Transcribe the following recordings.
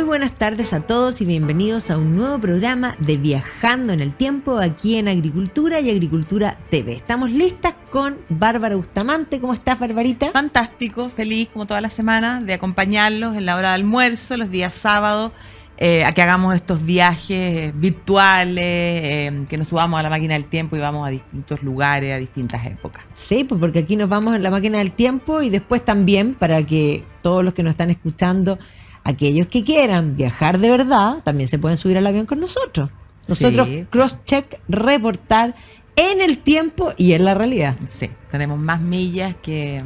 Muy buenas tardes a todos y bienvenidos a un nuevo programa de Viajando en el Tiempo aquí en Agricultura y Agricultura TV. Estamos listas con Bárbara Bustamante. ¿Cómo estás, Barbarita? Fantástico, feliz como toda la semana de acompañarlos en la hora de almuerzo, los días sábados, a que hagamos estos viajes virtuales, que nos subamos a la máquina del tiempo y vamos a distintos lugares, a distintas épocas. Sí, pues porque aquí nos vamos en la máquina del tiempo y después también para que todos los que nos están escuchando, aquellos que quieran viajar de verdad, también se pueden subir al avión con nosotros. Nosotros Sí. cross-check, reportar en el tiempo y en la realidad. Sí, tenemos más millas que...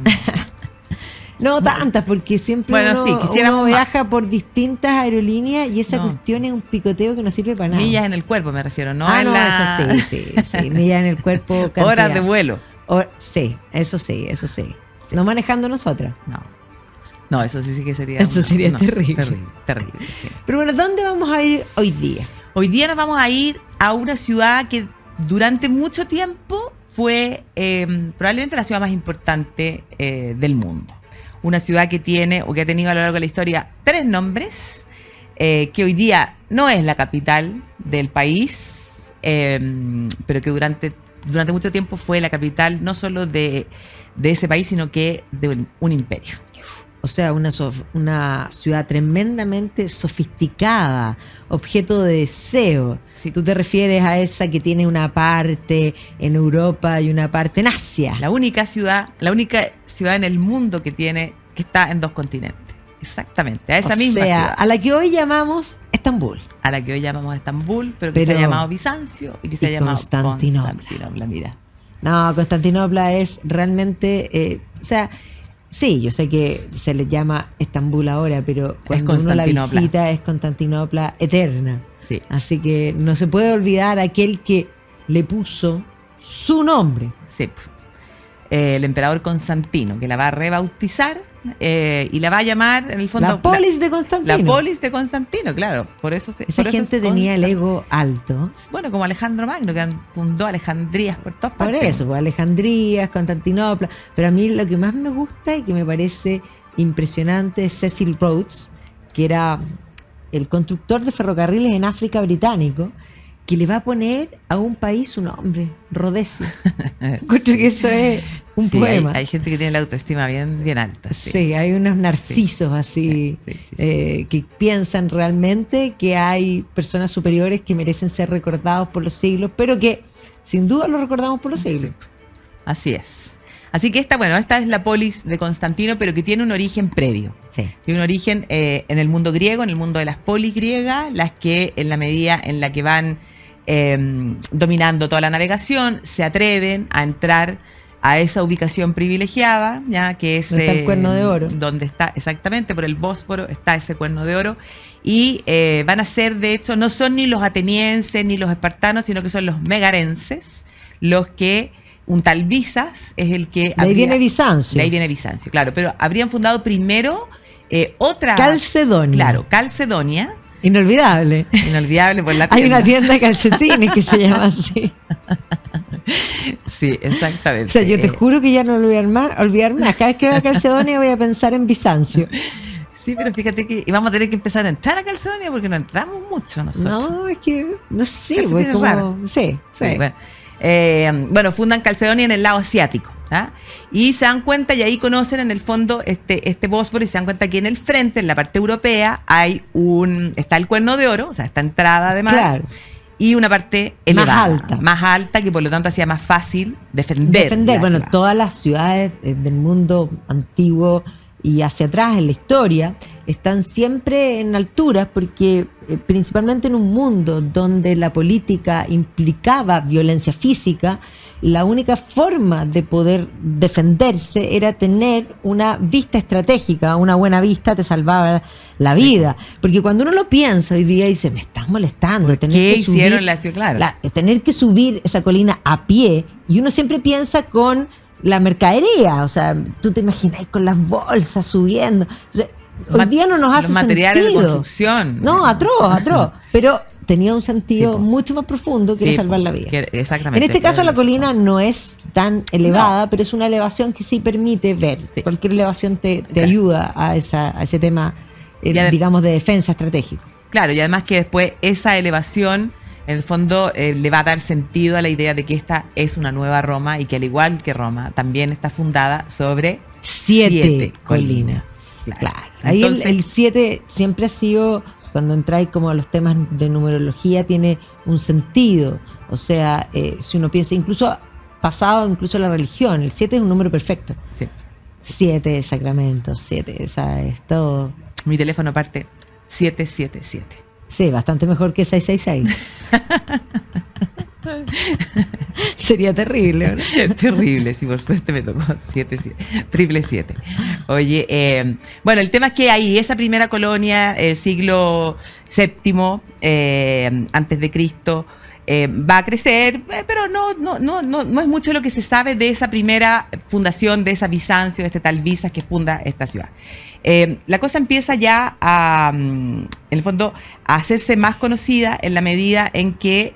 No tantas, porque siempre Bueno, sí, quisiéramos uno más. viaja por distintas aerolíneas y esa No. cuestión es un picoteo que no sirve para nada. Millas en el cuerpo me refiero, no Ah, en no, la... eso sí, millas en el cuerpo. Cantidad. Horas de vuelo. Sí. No manejando nosotras. No, eso sí que sería... Eso sería terrible. Terrible, sí. Pero bueno, ¿dónde vamos a ir hoy día? Hoy día nos vamos a ir a una ciudad que durante mucho tiempo fue probablemente la ciudad más importante del mundo. Una ciudad que tiene o que ha tenido a lo largo de la historia 3 nombres, que hoy día no es la capital del país, pero que durante mucho tiempo fue la capital no solo de ese país, sino que de un imperio. O sea, una ciudad tremendamente sofisticada, objeto de deseo. Sí. Tú te refieres a esa que tiene una parte en Europa y una parte en Asia. La única ciudad en el mundo que está en 2 continentes. Exactamente, a esa misma ciudad. A la que hoy llamamos Estambul. A la que hoy llamamos Estambul, pero que se ha llamado Bizancio y que se ha llamado Constantinopla. Mira. No, Constantinopla es realmente, sí, yo sé que se le llama Estambul ahora, pero cuando uno la visita es Constantinopla eterna. Sí. Así que no se puede olvidar aquel que le puso su nombre. Sí. El emperador Constantino, que la va a rebautizar y la va a llamar, en el fondo... La polis de Constantino. La polis de Constantino, claro. Esa gente tenía el ego alto. Bueno, como Alejandro Magno, que fundó Alejandrías por todas partes. Por eso, pues, Alejandría, Constantinopla. Pero a mí lo que más me gusta y que me parece impresionante es Cecil Rhodes, que era el constructor de ferrocarriles en África británico, que le va a poner a un país su nombre, Rhodesia. Encuentro que eso es un poema. Hay gente que tiene la autoestima bien alta. Sí, hay unos narcisos así que piensan realmente que hay personas superiores que merecen ser recordados por los siglos, pero que sin duda los recordamos por los siglos. Sí. Así es. Así que esta es la polis de Constantino, pero que tiene un origen previo. Sí. Tiene un origen en el mundo griego, en el mundo de las polis griegas, las que en la medida en la que van dominando toda la navegación, se atreven a entrar a esa ubicación privilegiada, ya que es donde está el cuerno de oro. Donde está, exactamente, por el Bósforo está ese cuerno de oro. Y van a ser, de hecho, no son ni los atenienses ni los espartanos, sino que son los megarenses, los que un tal Visas es el que... De ahí viene Bizancio. De ahí viene Bizancio, claro. Pero habrían fundado primero otra... Calcedonia. Claro, Calcedonia. Inolvidable por la tienda. Hay una tienda de calcetines que se llama así. Sí, exactamente. O sea, yo te juro que ya no lo voy a olvidar más. Cada vez que vea Calcedonia voy a pensar en Bizancio. Sí, pero fíjate que vamos a tener que empezar a entrar a Calcedonia porque no entramos mucho nosotros. No, es que no sé. Pues, como, sí. Bueno, fundan Calcedonia en el lado asiático. ¿Ah? Y se dan cuenta, y ahí conocen en el fondo este Bósforo, y se dan cuenta que en el frente, en la parte europea, está el cuerno de oro, o sea, esta entrada de mar, claro, y una parte elevada, más alta, que por lo tanto hacía más fácil defender. Bueno, ciudad. todas las ciudades del mundo antiguo y hacia atrás en la historia están siempre en alturas porque principalmente en un mundo donde la política implicaba violencia física, la única forma de poder defenderse era tener una vista estratégica. Una buena vista te salvaba la vida. Porque cuando uno lo piensa hoy día dice, me estás molestando. ¿Qué hicieron la ciudad? Claro. Tener que subir esa colina a pie, y uno siempre piensa con la mercadería, o sea, tú te imaginas con las bolsas subiendo. O sea, hoy día no nos hace sentido. Los materiales de construcción. No, atroz. Pero tenía un sentido mucho más profundo que era salvar la vida. Exactamente. En este caso la colina no es tan elevada, pero es una elevación que sí permite ver. Cualquier elevación te ayuda a ese tema digamos, de defensa estratégico. Claro, y además que después esa elevación, en el fondo, le va a dar sentido a la idea de que esta es una nueva Roma y que al igual que Roma, también está fundada sobre 7 colinas. Claro. Ahí entonces, el 7 siempre ha sido, cuando entráis como a los temas de numerología, tiene un sentido. O sea, si uno piensa, incluso pasado incluso la religión, el 7 es un número perfecto. Sí. 7 sacramentos, 7, o sea, es todo. Mi teléfono parte 777. Sí, bastante mejor que 666. Sería terrible, ¿no? Terrible, sí, por suerte me tocó 777. Oye, bueno, el tema es que ahí, esa primera colonia, siglo VII, antes de Cristo, va a crecer, pero no es mucho lo que se sabe de esa primera fundación, de esa Bizancio, de este tal Visas que funda esta ciudad. La cosa empieza ya en el fondo, a hacerse más conocida en la medida en que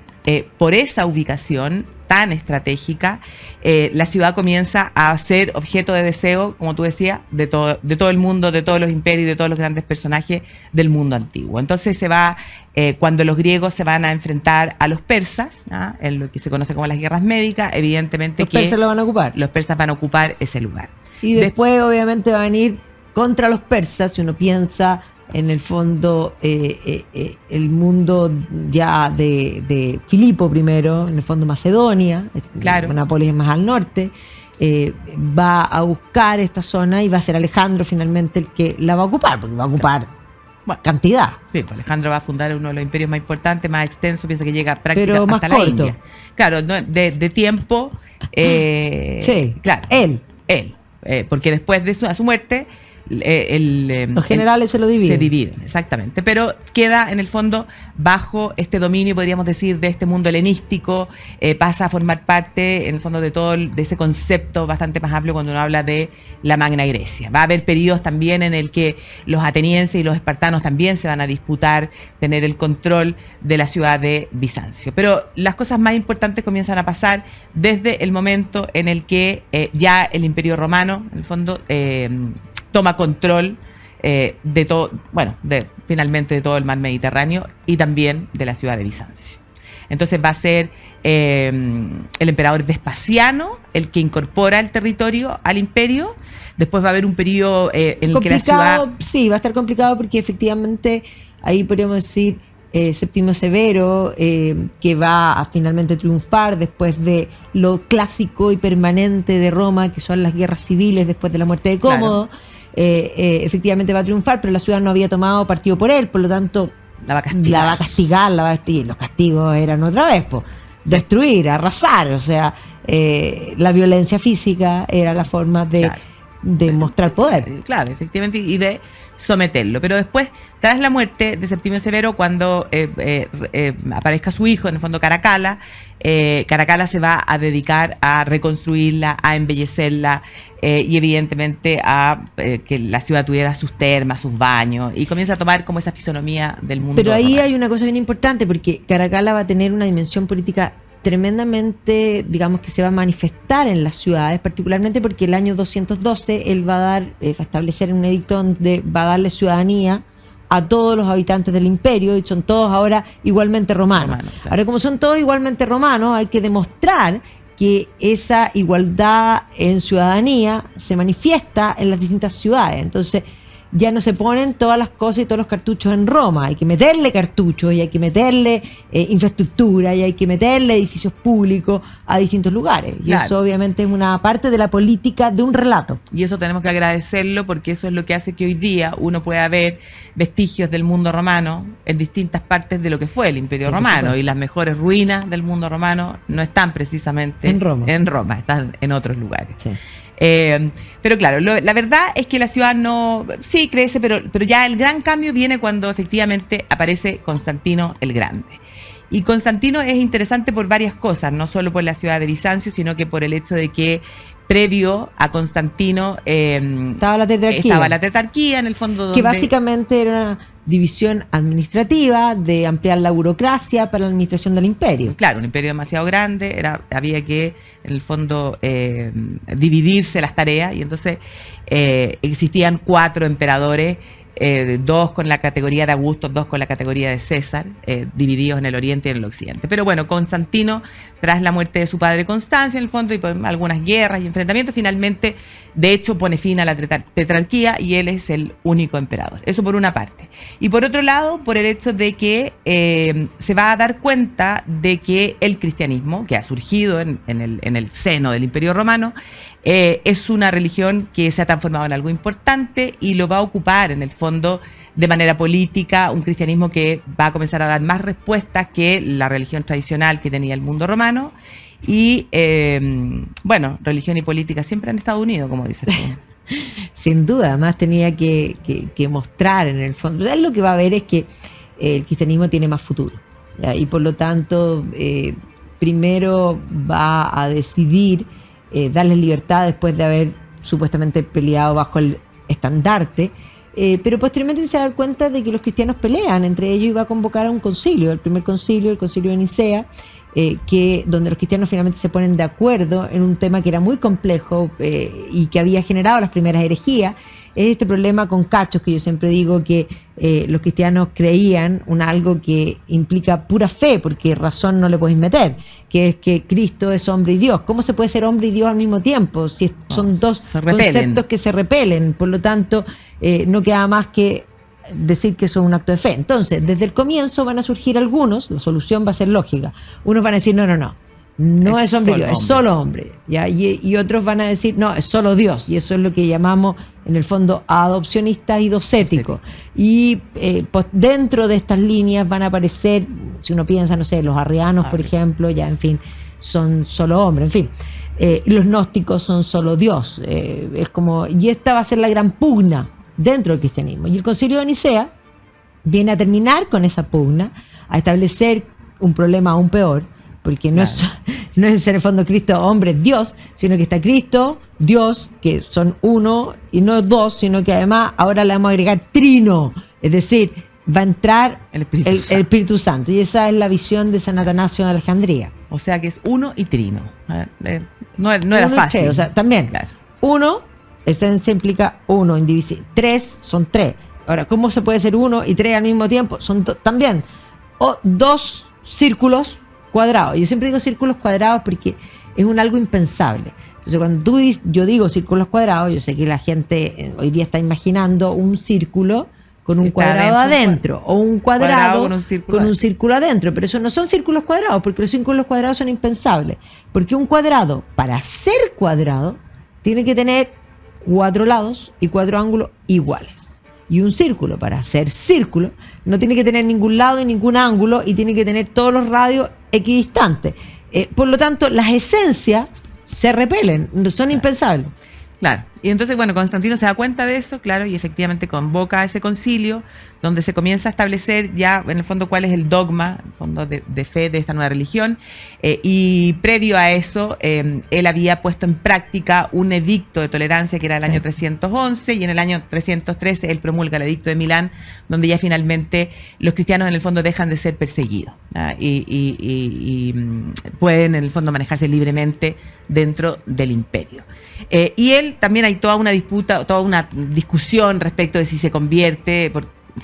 por esa ubicación tan estratégica, la ciudad comienza a ser objeto de deseo, como tú decías, de todo el mundo, de todos los imperios, de todos los grandes personajes del mundo antiguo. Entonces se va, cuando los griegos se van a enfrentar a los persas, ¿ah?, en lo que se conoce como las guerras médicas, evidentemente los persas lo van a ocupar. Los persas van a ocupar ese lugar. Y después obviamente van a ir contra los persas, si uno piensa en el fondo el mundo ya de Filipo primero, en el fondo Macedonia, claro. Nápoles es más al norte, va a buscar esta zona y va a ser Alejandro finalmente el que la va a ocupar, porque va a ocupar cantidad. Sí, pues Alejandro va a fundar uno de los imperios más importantes, más extensos, piensa que llega prácticamente pero más hasta corto. La India. Claro, de tiempo. Sí, claro. Él. Porque después de su muerte, los generales se dividen, exactamente, pero queda en el fondo bajo este dominio, podríamos decir, de este mundo helenístico, pasa a formar parte en el fondo de ese concepto bastante más amplio cuando uno habla de la Magna Grecia. Va a haber periodos también en el que los atenienses y los espartanos también se van a disputar tener el control de la ciudad de Bizancio, pero las cosas más importantes comienzan a pasar desde el momento en el que ya el Imperio Romano, en el fondo, toma control de todo, finalmente de todo el mar Mediterráneo y también de la ciudad de Bizancio. Entonces va a ser el emperador Vespasiano el que incorpora el territorio al imperio. Después va a haber un periodo en el que la ciudad... Sí, va a estar complicado porque efectivamente ahí podríamos decir Séptimo Severo, que va a finalmente triunfar después de lo clásico y permanente de Roma, que son las guerras civiles después de la muerte de Cómodo. Claro. Efectivamente va a triunfar, pero la ciudad no había tomado partido por él, por lo tanto la va a castigar, y los castigos eran otra vez, destruir, arrasar, o sea, la violencia física era la forma de mostrar poder. Claro, efectivamente, y de someterlo. Pero después, tras la muerte de Septimio Severo, cuando aparezca su hijo, en el fondo Caracalla, Caracalla se va a dedicar a reconstruirla, a embellecerla y evidentemente a que la ciudad tuviera sus termas, sus baños, y comienza a tomar como esa fisonomía del mundo. Pero ahí romano. Hay una cosa bien importante, porque Caracalla va a tener una dimensión política tremendamente, digamos, que se va a manifestar en las ciudades, particularmente porque el año 212 él va a establecer un edicto donde va a darle ciudadanía a todos los habitantes del imperio, y son todos ahora igualmente romanos. Claro. Ahora, como son todos igualmente romanos, hay que demostrar que esa igualdad en ciudadanía se manifiesta en las distintas ciudades. Entonces, ya no se ponen todas las cosas y todos los cartuchos en Roma. Hay que meterle cartuchos y hay que meterle infraestructura y hay que meterle edificios públicos a distintos lugares. Y eso obviamente es una parte de la política de un relato. Y eso tenemos que agradecerlo, porque eso es lo que hace que hoy día uno pueda ver vestigios del mundo romano en distintas partes de lo que fue el Imperio Romano. Y las mejores ruinas del mundo romano no están precisamente en Roma, están en otros lugares. Sí. Pero claro, la verdad es que la ciudad sí crece, pero ya el gran cambio viene cuando efectivamente aparece Constantino el Grande. Y Constantino es interesante por varias cosas, no solo por la ciudad de Bizancio, sino que por el hecho de que previo a Constantino estaba la tetrarquía, en el fondo. Que básicamente era una división administrativa de ampliar la burocracia para la administración del imperio. Claro, un imperio demasiado grande, había que, en el fondo, dividirse las tareas, y entonces existían 4 emperadores 2 con la categoría de Augusto, 2 con la categoría de César, divididos en el oriente y en el occidente. Pero bueno, Constantino, tras la muerte de su padre Constancio, en el fondo, y por algunas guerras y enfrentamientos, finalmente, de hecho, pone fin a la tetrarquía y él es el único emperador. Eso por una parte. Y por otro lado, por el hecho de que se va a dar cuenta de que el cristianismo, que ha surgido en el seno del Imperio Romano, es una religión que se ha transformado en algo importante y lo va a ocupar en el fondo de manera política, un cristianismo que va a comenzar a dar más respuestas que la religión tradicional que tenía el mundo romano. Y bueno, religión y política siempre han estado unidos, como dices tú. Sin duda, además tenía que mostrar en el fondo. ¿Sabes? Lo que va a ver es que el cristianismo tiene más futuro, ¿ya? Y por lo tanto, primero va a decidir darles libertad después de haber supuestamente peleado bajo el estandarte, pero posteriormente se va a dar cuenta de que los cristianos pelean entre ellos y va a convocar a un concilio, el primer concilio, el concilio de Nicea, donde los cristianos finalmente se ponen de acuerdo en un tema que era muy complejo y que había generado las primeras herejías. Es este problema con cachos que yo siempre digo que los cristianos creían algo que implica pura fe, porque razón no le podéis meter, que es que Cristo es hombre y Dios. ¿Cómo se puede ser hombre y Dios al mismo tiempo? Si son dos conceptos que se repelen, por lo tanto no queda más que decir que eso es un acto de fe. Entonces, desde el comienzo van a surgir algunos, la solución va a ser lógica. Unos van a decir, no es hombre y Dios, es solo hombre, ¿ya? Y otros van a decir, no, es solo Dios, y eso es lo que llamamos en el fondo adopcionistas y docéticos. Y dentro de estas líneas van a aparecer, si uno piensa, no sé, los arrianos, por ejemplo, ya en fin, son solo hombres, en fin. Los gnósticos son solo Dios. Es como, y esta va a ser la gran pugna dentro del cristianismo. Y el Concilio de Nicea viene a terminar con esa pugna, a establecer un problema aún peor, porque no es en el fondo Cristo, hombre, Dios, sino que está Cristo, Dios, que son uno y no dos, sino que además ahora le vamos a agregar trino, es decir, va a entrar el Espíritu Santo. Y esa es la visión de San Atanasio de Alejandría. O sea que es uno y trino. No era fácil. Tres, o sea, también, uno, esencia implica uno, indivisible. 3 son 3. Ahora, ¿cómo se puede ser 1 y 3 al mismo tiempo? Son también dos círculos cuadrados. Yo siempre digo círculos cuadrados porque es algo impensable. Entonces, cuando yo digo círculos cuadrados, yo sé que la gente hoy día está imaginando un círculo con un cuadrado adentro, o un cuadrado con un círculo adentro, pero eso no son círculos cuadrados, porque los círculos cuadrados son impensables, porque un cuadrado, para ser cuadrado, tiene que tener 4 lados y 4 ángulos iguales. Y un círculo, para ser círculo, no tiene que tener ningún lado y ningún ángulo, y tiene que tener todos los radios equidistantes. Por lo tanto, las esencias se repelen, son impensables. Claro, y entonces, bueno, Constantino se da cuenta de eso, claro, y efectivamente convoca a ese concilio donde se comienza a establecer ya, en el fondo, cuál es el dogma, en el fondo, de fe de esta nueva religión, y previo a eso, él había puesto en práctica un edicto de tolerancia que era el año 311, y en el año 313 él promulga el edicto de Milán, donde ya finalmente los cristianos, en el fondo, dejan de ser perseguidos, y pueden, en el fondo, manejarse libremente dentro del imperio. Y él también hay toda una disputa, toda una discusión respecto de si se convierte,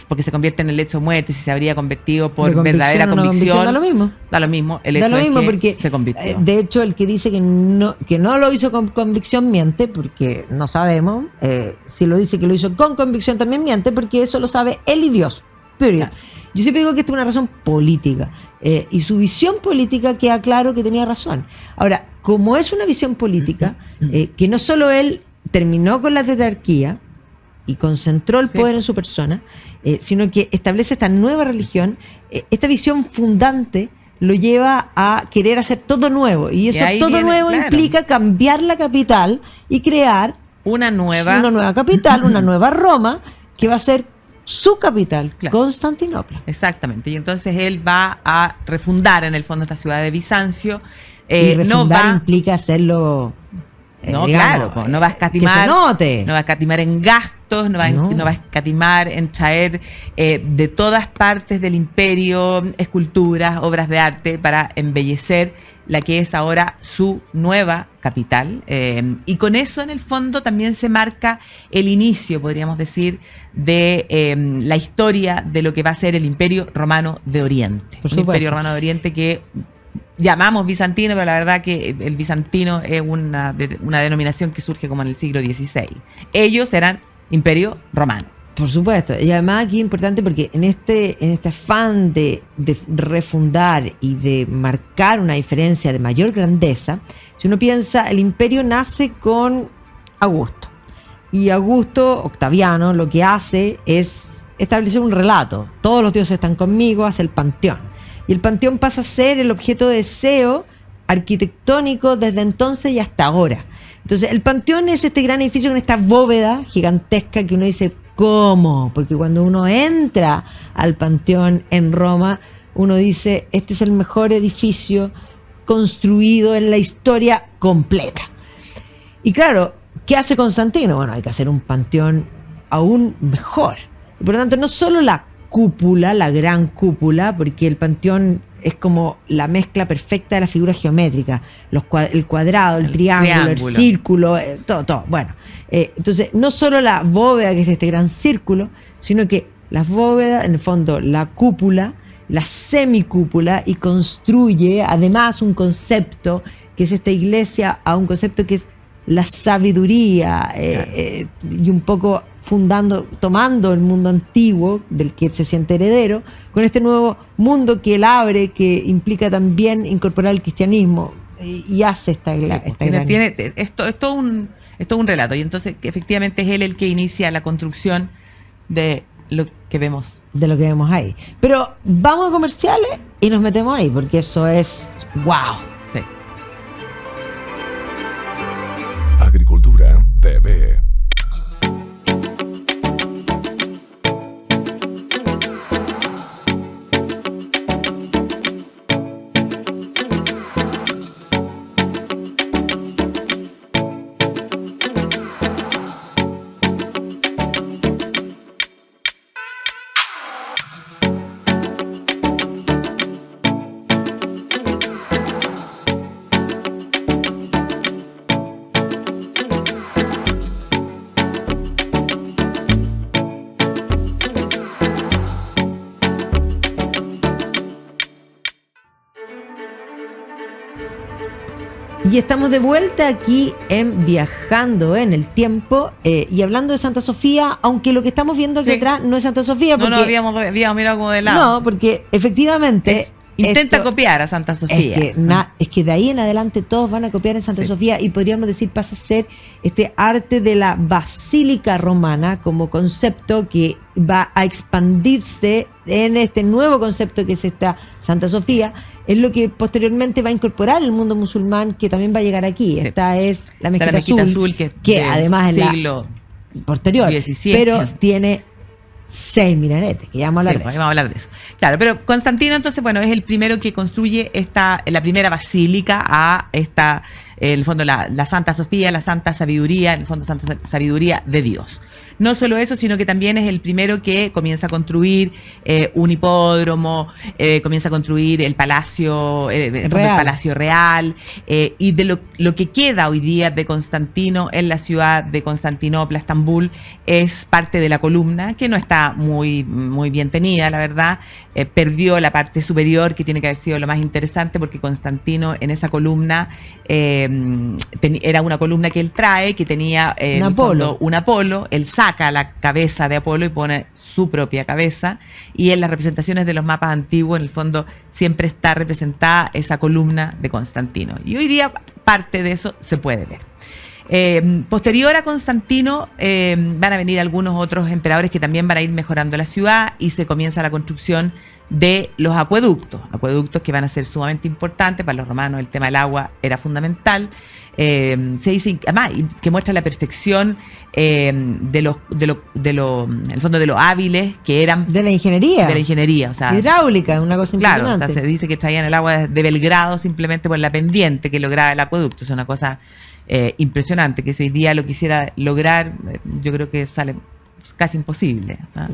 porque se convierte en el lecho de muerte, si se habría convertido por verdadera convicción. Da lo mismo. Da lo mismo, el hecho de que porque, se convirtió. De hecho, el que dice que no lo hizo con convicción miente, porque no sabemos. Si lo dice que lo hizo con convicción también miente, porque eso lo sabe él y Dios. Period. Yo siempre digo que esta es una razón política, y su visión política queda claro que tenía razón. Ahora, como es una visión política, que no solo él terminó con la tetrarquía y concentró el poder en su persona, sino que establece esta nueva religión, esta visión fundante lo lleva a querer hacer todo nuevo, y eso todo nuevo implica cambiar la capital y crear una nueva capital, una nueva Roma, que va a ser su capital, Constantinopla. Exactamente, y entonces él va a refundar en el fondo esta ciudad de Bizancio. Y refundar implica hacerlo... no, digamos, claro, no va a escatimar, que se note. No va a escatimar en gasto costos, no va a escatimar en traer de todas partes del imperio esculturas, obras de arte para embellecer la que es ahora su nueva capital. Y con eso, en el fondo, también se marca el inicio, podríamos decir, de la historia de lo que va a ser el Imperio Romano de Oriente. Un Imperio Romano de Oriente que llamamos bizantino, pero la verdad que el bizantino es una denominación que surge como en el siglo XVI. Ellos eran Imperio Romano. Por supuesto, y además aquí es importante porque en este afán de refundar y de marcar una diferencia de mayor grandeza, si uno piensa, el imperio nace con Augusto, y Augusto, Octaviano, lo que hace es establecer un relato. Todos los dioses están conmigo, hace el panteón, y el panteón pasa a ser el objeto de deseo arquitectónico desde entonces y hasta ahora. Entonces el panteón es este gran edificio con esta bóveda gigantesca que uno dice, ¿cómo? Porque cuando uno entra al Panteón en Roma, uno dice, este es el mejor edificio construido en la historia completa. Y claro, ¿qué hace Constantino? Bueno, hay que hacer un panteón aún mejor. Y por lo tanto, no solo la cúpula, la gran cúpula, porque el panteón es como la mezcla perfecta de las figuras geométricas, el cuadrado, el triángulo, el círculo, todo. Bueno, entonces no solo la bóveda, que es este gran círculo, sino que las bóvedas, en el fondo, la cúpula, la semicúpula, y construye además un concepto que es esta iglesia, a un concepto que es la sabiduría, y un poco tomando el mundo antiguo del que se siente heredero, con este nuevo mundo que él abre, que implica también incorporar el cristianismo, y hace esta gran... Esto es todo un relato, y entonces efectivamente es él el que inicia la construcción de lo que vemos. De lo que vemos ahí. Pero vamos a comerciales y nos metemos ahí, porque eso es wow. Sí. Agricultura TV. Y estamos de vuelta aquí en Viajando en el Tiempo, y hablando de Santa Sofía, aunque lo que estamos viendo aquí atrás no es Santa Sofía. Porque, no habíamos mirado como de lado. No, porque efectivamente... Intenta copiar a Santa Sofía. Es que de ahí en adelante todos van a copiar en Santa Sofía, y podríamos decir pasa a ser este arte de la basílica romana como concepto que va a expandirse en este nuevo concepto que es esta Santa Sofía. Es lo que posteriormente va a incorporar el mundo musulmán, que también va a llegar aquí. Sí. Esta es la mezquita azul, que además es siglo posterior, 17. Pero tiene 6 minaretes, que ya vamos a hablar de eso. Claro, pero Constantino entonces, bueno, es el primero que construye la primera basílica a esta, en el fondo, la Santa Sofía, la Santa Sabiduría, en el fondo Santa Sabiduría de Dios. No solo eso, sino que también es el primero que comienza a construir un hipódromo, comienza a construir el palacio, el Palacio Real, y de lo que queda hoy día de Constantino en la ciudad de Constantinopla, Estambul, es parte de la columna, que no está muy bien tenida, la verdad. Perdió la parte superior, que tiene que haber sido lo más interesante, porque Constantino en esa columna era una columna que él trae, que tenía un Apolo, él saca la cabeza de Apolo y pone su propia cabeza, y en las representaciones de los mapas antiguos, en el fondo, siempre está representada esa columna de Constantino, y hoy día parte de eso se puede ver. Posterior a Constantino van a venir algunos otros emperadores que también van a ir mejorando la ciudad, y se comienza la construcción de los acueductos que van a ser sumamente importantes. Para los romanos el tema del agua era fundamental. Se dice, además, que muestra la perfección de los hábiles que eran de la ingeniería, o sea, hidráulica, una cosa impresionante. Claro, o sea, se dice que traían el agua de Belgrado simplemente por la pendiente que lograba el acueducto. Es una cosa impresionante, que si hoy día lo quisiera lograr, yo creo que sale casi imposible, ¿no?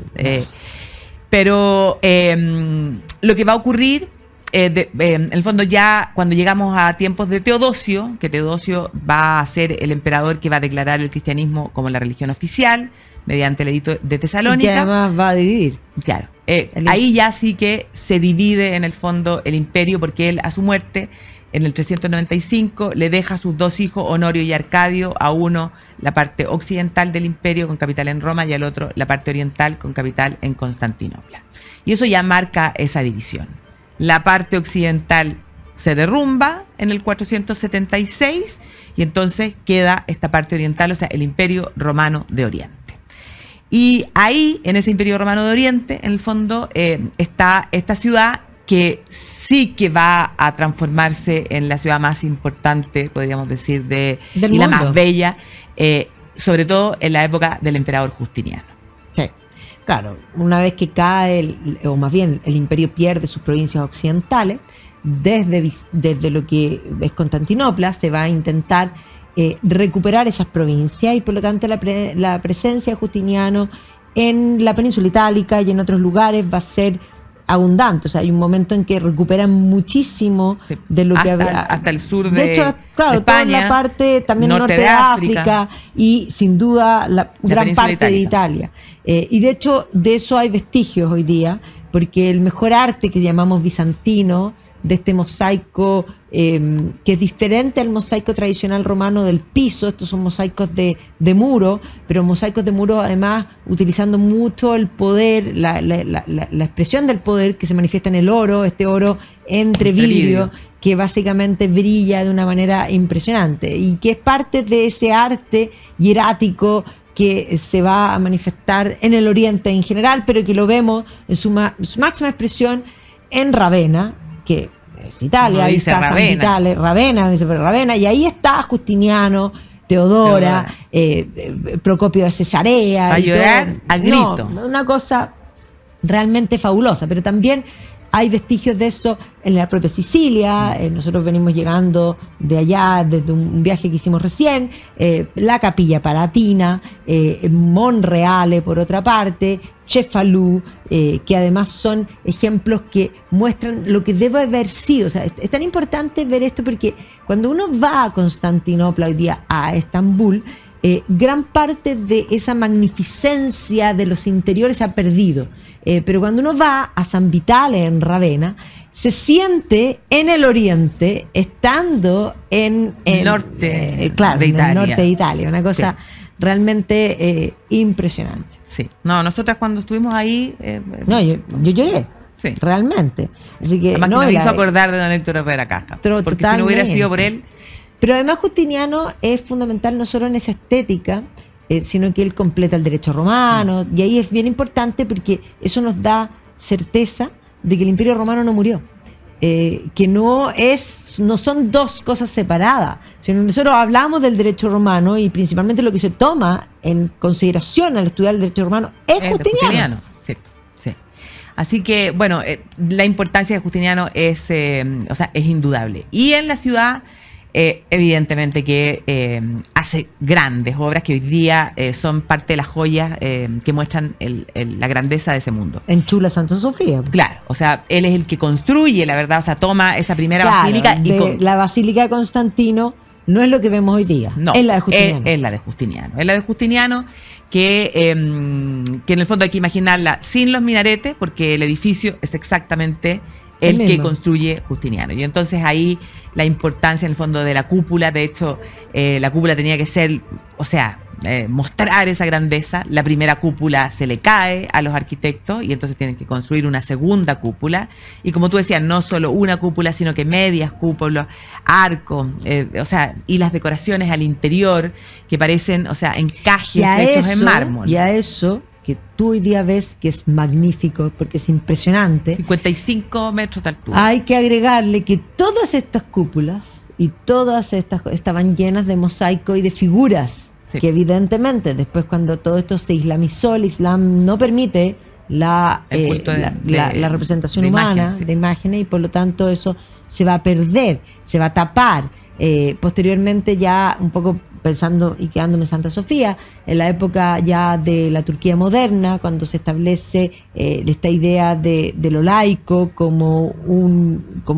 Pero lo que va a ocurrir, en el fondo ya cuando llegamos a tiempos de Teodosio, que Teodosio va a ser el emperador que va a declarar el cristianismo como la religión oficial, mediante el edicto de Tesalónica. Y que además va a dividir. Claro. Ahí ya sí que se divide en el fondo el imperio, porque él a su muerte, en el 395, le deja a sus dos hijos, Honorio y Arcadio, a uno la parte occidental del imperio con capital en Roma y al otro la parte oriental con capital en Constantinopla. Y eso ya marca esa división. La parte occidental se derrumba en el 476 y entonces queda esta parte oriental, o sea, el Imperio Romano de Oriente. Y ahí, en ese Imperio Romano de Oriente, en el fondo, está esta ciudad que sí que va a transformarse en la ciudad más importante, podríamos decir, del y mundo. la más bella, sobre todo en la época del emperador Justiniano. Sí, claro, una vez que cae, o más bien el imperio pierde sus provincias occidentales, desde lo que es Constantinopla se va a intentar recuperar esas provincias y por lo tanto la presencia de Justiniano en la península itálica y en otros lugares va a ser abundante. O sea, hay un momento en que recuperan muchísimo de lo que había. Hasta el sur de hecho, claro, de España, toda la parte, también norte de África y sin duda la gran parte de Italia. Y de hecho, de eso hay vestigios hoy día, porque el mejor arte que llamamos bizantino, de este mosaico que es diferente al mosaico tradicional romano del piso. Estos son mosaicos de muro, pero mosaicos de muro además utilizando mucho el poder, la expresión del poder que se manifiesta en el oro, este oro entre vidrio, que básicamente brilla de una manera impresionante y que es parte de ese arte hierático que se va a manifestar en el Oriente en general, pero que lo vemos en su máxima expresión en Ravenna, que es Italia, ahí está San Vitale, Ravenna, y ahí está Justiniano, Teodora. Procopio de Cesarea. Va a llorar a grito. No, una cosa realmente fabulosa, pero también hay vestigios de eso en la propia Sicilia. Nosotros venimos llegando de allá desde un viaje que hicimos recién. La Capilla Palatina, Monreale por otra parte, Cefalù, que además son ejemplos que muestran lo que debe haber sido. O sea, es tan importante ver esto porque cuando uno va a Constantinopla hoy día, a Estambul, gran parte de esa magnificencia de los interiores se ha perdido. Pero cuando uno va a San Vitale en Ravenna, se siente en el oriente, estando en norte claro, de en Italia. el norte de Italia. Una cosa realmente impresionante. Sí. No, nosotras cuando estuvimos ahí... No, yo lloré. Sí. Realmente. Así que, además que nos hizo acordar de don Héctor Herrera Caja. Porque si no hubiera sido por él... Pero además Justiniano es fundamental no solo en esa estética, sino que él completa el derecho romano, y ahí es bien importante porque eso nos da certeza de que el Imperio Romano no murió, que no son dos cosas separadas, sino nosotros hablamos del derecho romano y principalmente lo que se toma en consideración al estudiar el derecho romano es Justiniano. Sí. Así que, bueno, la importancia de Justiniano es indudable. Y en la ciudad... evidentemente que hace grandes obras que hoy día son parte de las joyas que muestran la grandeza de ese mundo. Enchula Santa Sofía. Claro, o sea, él es el que construye, la verdad, o sea, toma esa primera basílica y la Basílica de Constantino no es lo que vemos hoy día, no, es la de Justiniano. Es la de Justiniano. Es la de Justiniano que en el fondo hay que imaginarla sin los minaretes porque el edificio es exactamente el que construye Justiniano. Y entonces ahí la importancia en el fondo de la cúpula, de hecho la cúpula tenía que ser, o sea, mostrar esa grandeza. La primera cúpula se le cae a los arquitectos y entonces tienen que construir una segunda cúpula. Y como tú decías, no solo una cúpula, sino que medias cúpulas, arcos, o sea, y las decoraciones al interior que parecen, o sea, encajes hechos en mármol. Y a eso que tú hoy día ves que es magnífico, porque es impresionante. 55 metros de altura. Hay que agregarle que todas estas cúpulas y todas estas estaban llenas de mosaico y de figuras, que evidentemente después cuando todo esto se islamizó, el Islam no permite la representación humana de imágenes y por lo tanto eso se va a perder, se va a tapar. Posteriormente ya un poco pensando y quedándome en Santa Sofía, en la época ya de la Turquía moderna, cuando se establece esta idea de lo laico como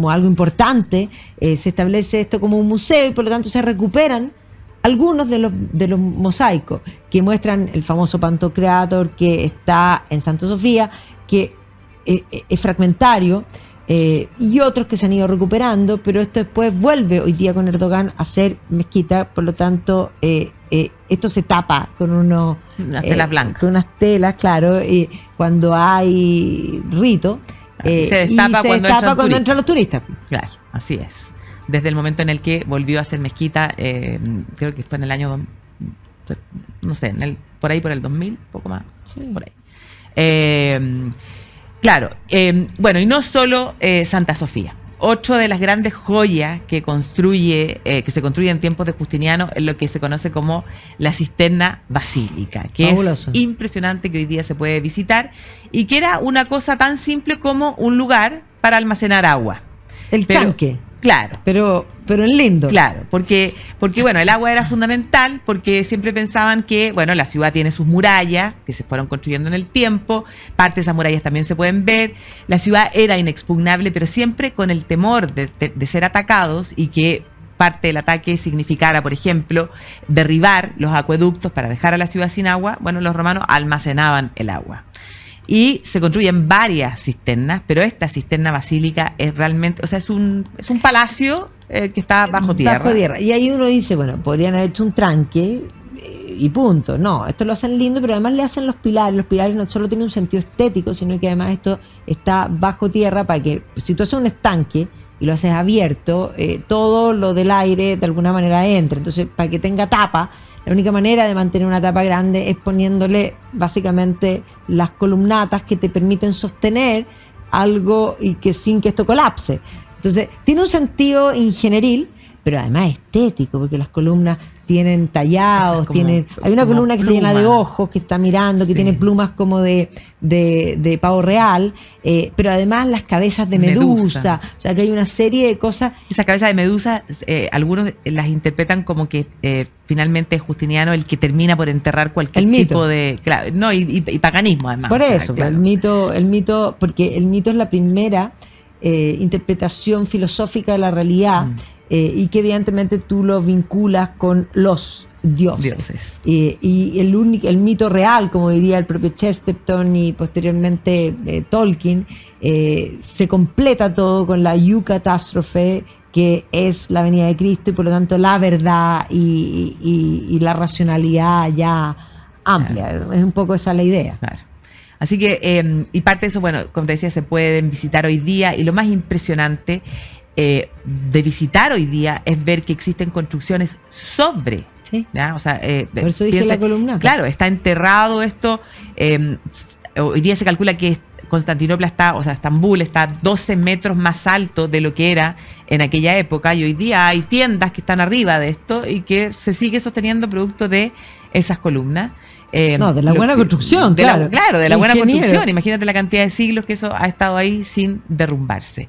algo importante, se establece esto como un museo y por lo tanto se recuperan algunos de los mosaicos que muestran el famoso Pantocrátor que está en Santa Sofía, que es fragmentario, y otros que se han ido recuperando, pero esto después vuelve hoy día con Erdogan a ser mezquita, por lo tanto esto se tapa con unas telas blancas. Con unas telas, claro, cuando hay rito, y se destapa cuando entran los turistas. Claro, así es. Desde el momento en el que volvió a ser mezquita, creo que fue en el año, no sé, por ahí por el 2000, poco más, sí. Por ahí. Claro, bueno, y no solo Santa Sofía. Otra de las grandes joyas que se construye en tiempos de Justiniano es lo que se conoce como la cisterna basílica, que fabuloso. Es impresionante, que hoy día se puede visitar y que era una cosa tan simple como un lugar para almacenar agua. El tanque. Claro. Pero en lindo. Claro, porque bueno, el agua era fundamental, porque siempre pensaban que, bueno, la ciudad tiene sus murallas, que se fueron construyendo en el tiempo, parte de esas murallas también se pueden ver, la ciudad era inexpugnable, pero siempre con el temor de ser atacados y que parte del ataque significara, por ejemplo, derribar los acueductos para dejar a la ciudad sin agua. Bueno, los romanos almacenaban el agua. Y se construyen varias cisternas, pero esta cisterna basílica es realmente, o sea, es un palacio que está bajo tierra. Bajo tierra. Y ahí uno dice, bueno, podrían haber hecho un tranque y punto. No, esto lo hacen lindo, pero además le hacen los pilares. Los pilares no solo tienen un sentido estético, sino que además esto está bajo tierra para que, si tú haces un estanque y lo haces abierto, todo lo del aire de alguna manera entra. Entonces, para que tenga tapa, la única manera de mantener una tapa grande es poniéndole básicamente las columnatas que te permiten sostener algo y que sin que esto colapse. Entonces, tiene un sentido ingenieril, pero además estético, porque las columnas tienen tallados, hay una columna que está llena de ojos, que está mirando, que tiene plumas como de pavo real, pero además las cabezas de medusa, o sea que hay una serie de cosas. Esas cabezas de medusa, algunos las interpretan como que finalmente es Justiniano el que termina por enterrar cualquier tipo de... Claro, no, y paganismo además. Por eso, claro. el mito, porque el mito es la primera interpretación filosófica de la realidad, y que evidentemente tú lo vinculas con los dioses. Y el mito real, como diría el propio Chesterton y posteriormente Tolkien, se completa todo con la eucatástrofe, que es la venida de Cristo y por lo tanto la verdad y la racionalidad ya amplia. Claro. Es un poco esa la idea. Claro. Así que, y parte de eso, bueno, como te decía, se pueden visitar hoy día, y lo más impresionante de visitar hoy día es ver que existen construcciones sobre. Sí. ¿Ya? O sea, por eso dije la columna. Claro, está enterrado esto. Hoy día se calcula que Constantinopla Estambul está 12 metros más alto de lo que era en aquella época, y hoy día hay tiendas que están arriba de esto y que se sigue sosteniendo producto de esas columnas. De la buena construcción, claro. De la buena construcción. Imagínate la cantidad de siglos que eso ha estado ahí sin derrumbarse.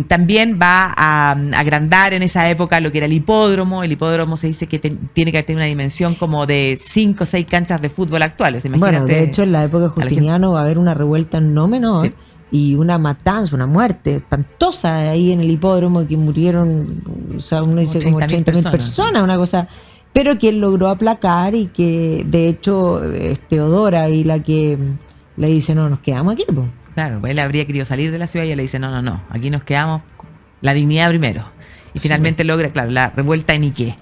También va a agrandar en esa época lo que era el hipódromo. El hipódromo se dice que tiene que tener una dimensión como de 5 o 6 canchas de fútbol actuales. Bueno, de hecho en la época de Justiniano va a haber una revuelta no menor, sí, y una matanza, una muerte espantosa ahí en el hipódromo, que murieron, o sea, uno dice como 30.000 personas, una cosa, pero que él logró aplacar, y que de hecho es Teodora y la que le dice, no, nos quedamos aquí, pues. Claro, pues él habría querido salir de la ciudad y él le dice, no, aquí nos quedamos, la dignidad primero. Y finalmente logra, claro, la revuelta en Iquique.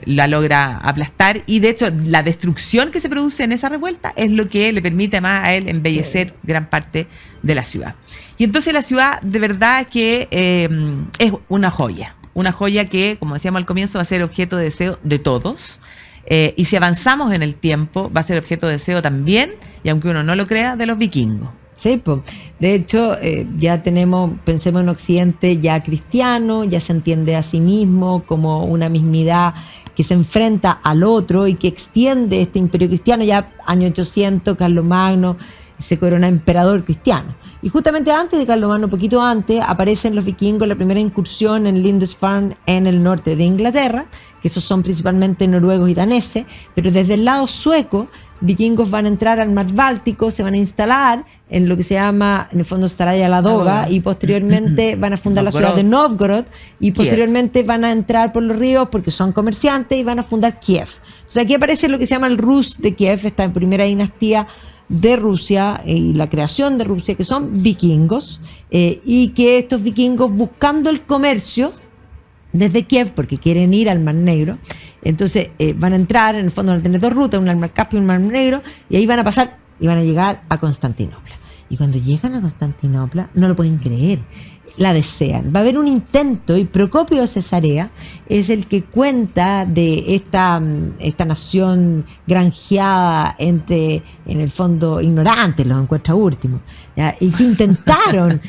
La logra aplastar, y de hecho la destrucción que se produce en esa revuelta es lo que le permite más a él embellecer gran parte de la ciudad. Y entonces la ciudad de verdad que es una joya que, como decíamos al comienzo, va a ser objeto de deseo de todos. Y si avanzamos en el tiempo, va a ser objeto de deseo también, y aunque uno no lo crea, de los vikingos. Sí, pues. De hecho, ya pensemos en Occidente ya cristiano, ya se entiende a sí mismo como una mismidad que se enfrenta al otro y que extiende este imperio cristiano. Ya año 800, Carlomagno se corona emperador cristiano. Y justamente antes de Carlomagno, poquito antes, aparecen los vikingos, la primera incursión en Lindisfarne, en el norte de Inglaterra, que esos son principalmente noruegos y daneses, pero desde el lado sueco, vikingos van a entrar al mar Báltico, se van a instalar en lo que se llama, en el fondo, Staraya Ladoga, y posteriormente van a fundar la ciudad de Novgorod, y posteriormente van a entrar por los ríos porque son comerciantes y van a fundar Kiev. O sea, aquí aparece lo que se llama el Rus de Kiev, esta primera dinastía de Rusia y la creación de Rusia, que son vikingos, y que estos vikingos, buscando el comercio desde Kiev, porque quieren ir al Mar Negro, entonces van a entrar, en el fondo van a tener dos rutas, una al Mar Caspio y una al Mar Negro, y ahí van a pasar y van a llegar a Constantinopla. Y cuando llegan a Constantinopla, no lo pueden creer, la desean. Va a haber un intento, y Procopio de Cesarea es el que cuenta de esta nación granjeada entre, en el fondo, ignorantes, los encuentra últimos, ¿ya? Y que intentaron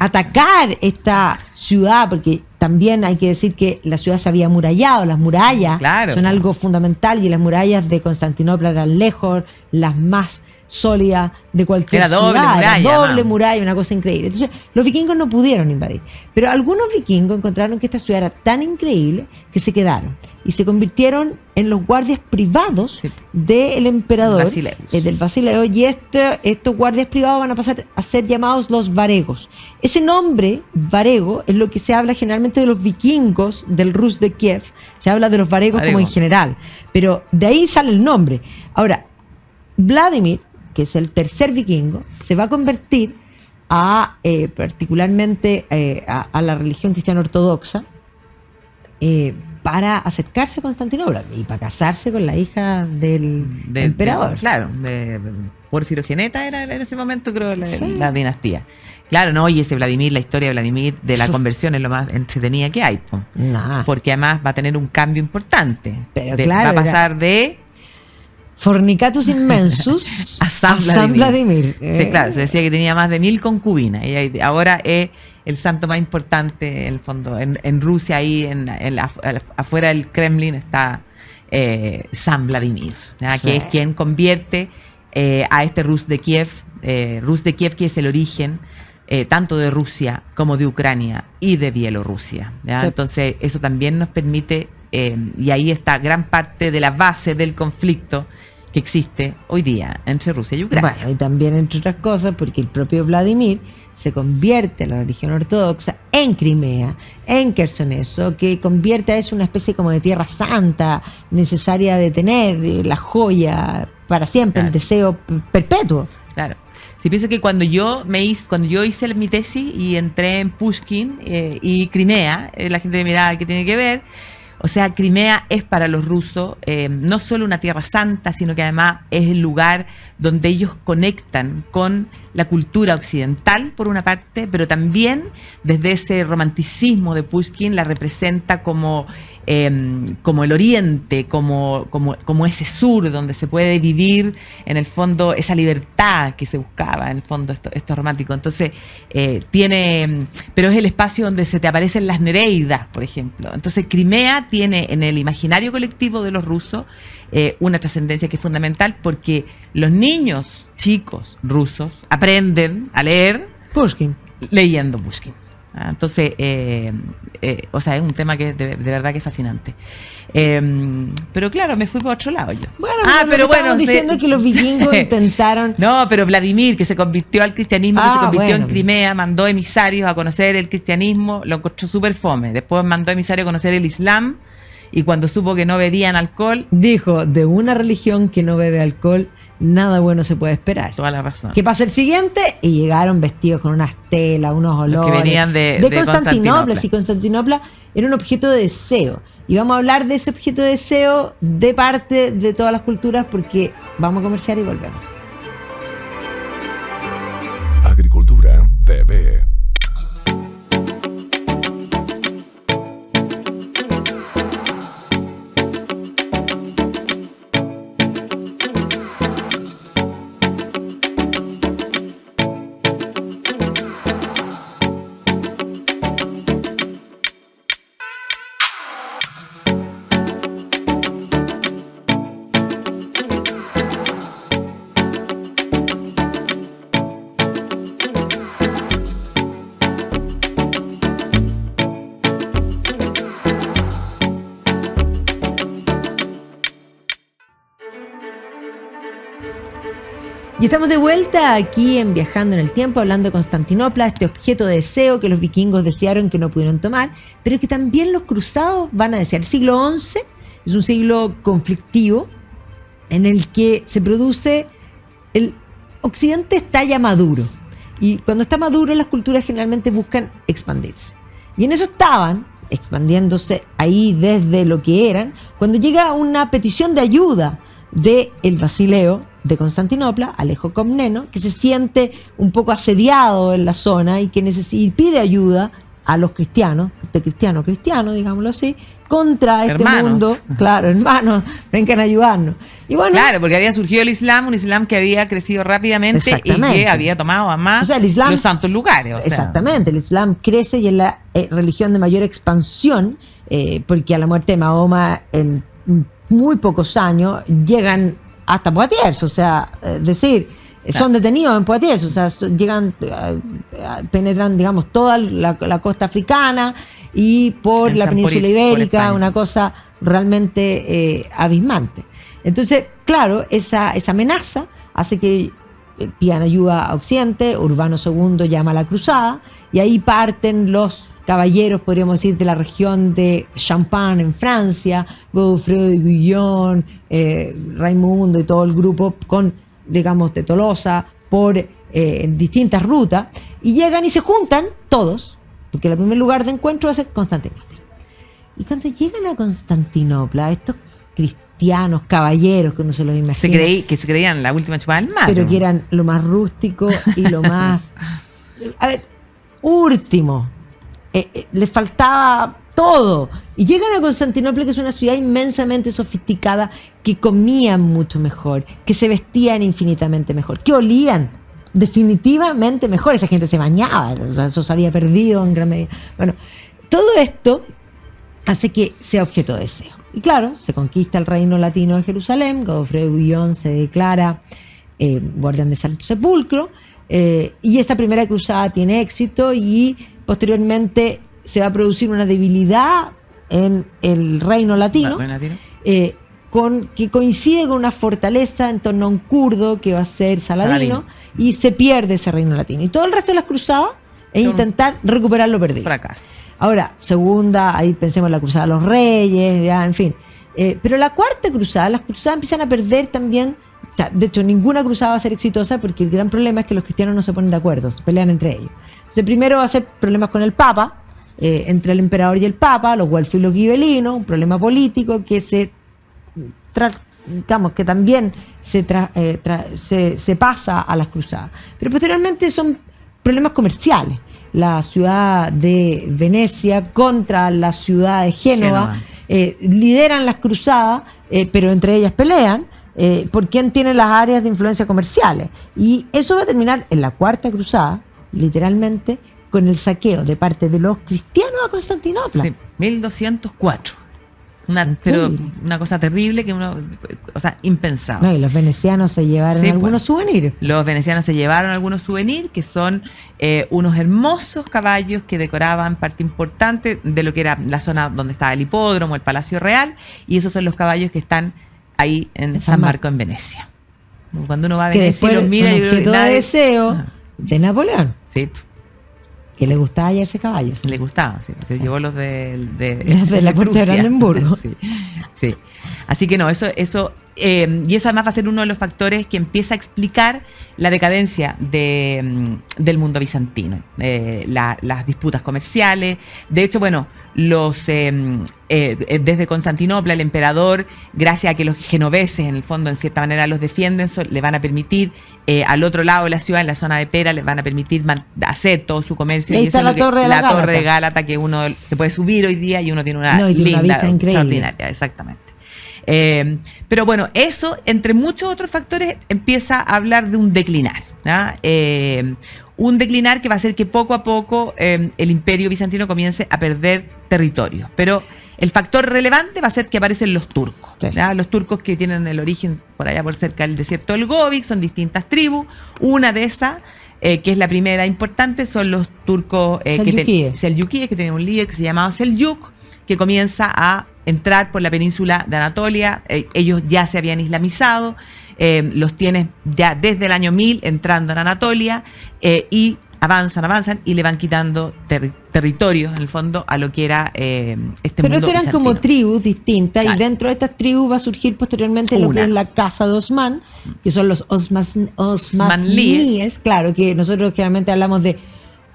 atacar esta ciudad, porque también hay que decir que la ciudad se había amurallado. Las murallas son algo fundamental, y las murallas de Constantinopla eran lejos las más sólida de cualquier ciudad. Doble muralla, una cosa increíble. Entonces, los vikingos no pudieron invadir. Pero algunos vikingos encontraron que esta ciudad era tan increíble que se quedaron y se convirtieron en los guardias privados del emperador, del Basileus, y estos guardias privados van a pasar a ser llamados los varegos. Ese nombre, varego, es lo que se habla generalmente de los vikingos del Rus de Kiev. Se habla de los varegos como en general, pero de ahí sale el nombre. Ahora, Vladimir, que es el tercer vikingo, se va a convertir particularmente a la religión cristiana ortodoxa, para acercarse a Constantinopla y para casarse con la hija del emperador. Claro, Porfirogeneta era en ese momento, creo, la dinastía. Claro, no, y ese Vladimir, la historia de Vladimir, de la conversión, es lo más entretenida que hay. Porque además va a tener un cambio importante. Pero claro, va a pasar de Fornicatus Inmensus a San Vladimir. Sí, claro, se decía que tenía más de 1000 concubinas, y ahora es el santo más importante, en el fondo, en Rusia, ahí afuera del Kremlin está San Vladimir, que es quien convierte a este Rus de Kiev, que es el origen tanto de Rusia como de Ucrania y de Bielorrusia. Entonces eso también nos permite, y ahí está gran parte de la base del conflicto que existe hoy día entre Rusia y Ucrania. Bueno, y también, entre otras cosas, porque el propio Vladimir se convierte a la religión ortodoxa en Crimea, en Quersoneso, que convierte a eso una especie como de tierra santa, necesaria de tener, la joya para siempre, el deseo perpetuo. Claro. Si pienso que cuando yo hice mi tesis y entré en Pushkin y Crimea, la gente me miraba, ¿qué tiene que ver? O sea, Crimea es para los rusos no solo una tierra santa, sino que además es el lugar donde ellos conectan con la cultura occidental, por una parte, pero también desde ese romanticismo de Pushkin la representa como el oriente, como ese sur donde se puede vivir, en el fondo, esa libertad que se buscaba, en el fondo, esto romántico. Entonces, pero es el espacio donde se te aparecen las Nereidas, por ejemplo. Entonces, Crimea tiene en el imaginario colectivo de los rusos una trascendencia que es fundamental, porque los niños chicos rusos aprenden a leer Pushkin, leyendo Pushkin. Entonces, o sea, es un tema que de verdad que es fascinante. Pero claro, me fui por otro lado yo. Bueno, pero bueno, diciendo que los vikingos intentaron. No, pero Vladimir, que se convirtió al cristianismo, que se convirtió en Crimea, mandó emisarios a conocer el cristianismo, lo encontró súper fome. Después mandó emisarios a conocer el Islam, y cuando supo que no bebían alcohol, dijo: de una religión que no bebe alcohol, nada bueno se puede esperar. Toda la razón. ¿Qué pasa el siguiente? Y llegaron vestidos con unas telas, unos olores. Los que venían de Constantinopla. Sí, Constantinopla era un objeto de deseo. Y vamos a hablar de ese objeto de deseo de parte de todas las culturas, porque vamos a comerciar y volvemos. Agricultura TV. Y estamos de vuelta aquí en Viajando en el Tiempo, hablando de Constantinopla, este objeto de deseo que los vikingos desearon que no pudieron tomar, pero que también los cruzados van a desear. El siglo XI es un siglo conflictivo en el que se produce, el Occidente está ya maduro, y cuando está maduro las culturas generalmente buscan expandirse. Y en eso estaban expandiéndose ahí desde lo que eran, cuando llega una petición de ayuda del Basileo de Constantinopla, Alejo Comneno, que se siente un poco asediado en la zona y que y pide ayuda a los cristianos, de cristiano a cristiano, digámoslo así, contra este mundo. Claro, hermanos, vengan a ayudarnos. Y bueno, claro, porque había surgido el Islam, un Islam que había crecido rápidamente y que había tomado a más, o sea, el Islam, los santos lugares. O sea. Exactamente, el Islam crece y es la religión de mayor expansión, porque a la muerte de Mahoma en muy pocos años llegan hasta Poitiers, o sea, es decir, son detenidos en Poitiers, o sea, llegan, penetran, digamos, toda la costa africana y por la península ibérica, una cosa realmente abismante. Entonces, claro, esa amenaza hace que pidan ayuda a Occidente. Urbano II llama a la cruzada y ahí parten los caballeros, podríamos decir, de la región de Champagne en Francia, Godofredo de Bouillon, Raimundo y todo el grupo con, digamos, de Tolosa, por distintas rutas, y llegan y se juntan todos, porque el primer lugar de encuentro va a ser Constantinopla. Y cuando llegan a Constantinopla, estos cristianos, caballeros, que uno se los imagina, que se creían la última chupada del mar, pero que eran lo más rústico y lo más, a ver, último. Les faltaba todo. Y llegan a Constantinopla, que es una ciudad inmensamente sofisticada, que comían mucho mejor, que se vestían infinitamente mejor, que olían definitivamente mejor. Esa gente se bañaba, o sea, eso se había perdido en gran medida. Bueno, todo esto hace que sea objeto de deseo. Y claro, se conquista el reino latino de Jerusalén, Godofredo de Bouillon se declara guardián de Santo Sepulcro, y esta primera cruzada tiene éxito y posteriormente se va a producir una debilidad en el reino latino, que coincide con una fortaleza en torno a un kurdo que va a ser Saladino, y se pierde ese reino latino. Y todo el resto de las cruzadas es intentar recuperar lo perdido. Fracaso. Ahora, segunda, ahí pensemos en la cruzada de los reyes, ya, en fin. Pero la cuarta cruzada, las cruzadas empiezan a perder también. O sea, de hecho, ninguna cruzada va a ser exitosa porque el gran problema es que los cristianos no se ponen de acuerdo, se pelean entre ellos. Entonces, primero va a ser problemas con el Papa, entre el emperador y el Papa, los güelfos y los gibelinos, un problema político que digamos que también se pasa a las cruzadas. Pero posteriormente son problemas comerciales. La ciudad de Venecia contra la ciudad de Génova. Lideran las cruzadas, pero entre ellas pelean por quién tiene las áreas de influencia comerciales. Y eso va a terminar en la cuarta cruzada, literalmente, con el saqueo de parte de los cristianos a Constantinopla. Sí, 1204. Pero una cosa terrible que uno, o sea, impensable. No, y los venecianos se llevaron algunos souvenirs. Los venecianos se llevaron algunos souvenirs que son unos hermosos caballos que decoraban parte importante de lo que era la zona donde estaba el hipódromo, el Palacio Real, y esos son los caballos que están ahí en San Marco, en Venecia. Cuando uno va a Venecia y los mira, y objeto de deseo de Napoleón. Sí. Que le gustaba hallarse caballos. Le gustaba, sí. Se llevó los de la puerta de Brandenburgo. Sí. Así que no, eso y eso además va a ser uno de los factores que empieza a explicar la decadencia del mundo bizantino. Las disputas comerciales. De hecho, bueno, desde Constantinopla, el emperador, gracias a que los genoveses, en el fondo, en cierta manera los defienden, le van a permitir, al otro lado de la ciudad, en la zona de Pera, les van a permitir hacer todo su comercio. Y ahí está la torre de Gálata, que uno se puede subir hoy día y uno tiene una linda, extraordinaria, exactamente. Pero bueno, eso, entre muchos otros factores, empieza a hablar de un declinar, ¿no? Un declinar que va a hacer que poco a poco el imperio bizantino comience a perder territorio. Pero el factor relevante va a ser que aparecen los turcos. Sí. Los turcos que tienen el origen por allá por cerca del desierto del Gobi, son distintas tribus. Una de esas, que es la primera importante, son los turcos selyukíes, que tenían un líder que se llamaba Selyuk, que comienza a entrar por la península de Anatolia. Ellos ya se habían islamizado, los tienes ya desde el año 1000 entrando en Anatolia, y avanzan y le van quitando territorios, en el fondo, a lo que era este Pero mundo que eran bizantino. como tribus distintas, Claro. y dentro de estas tribus va a surgir posteriormente lo que es la Casa de Osman, que son los Osmaníes, claro, que nosotros generalmente hablamos de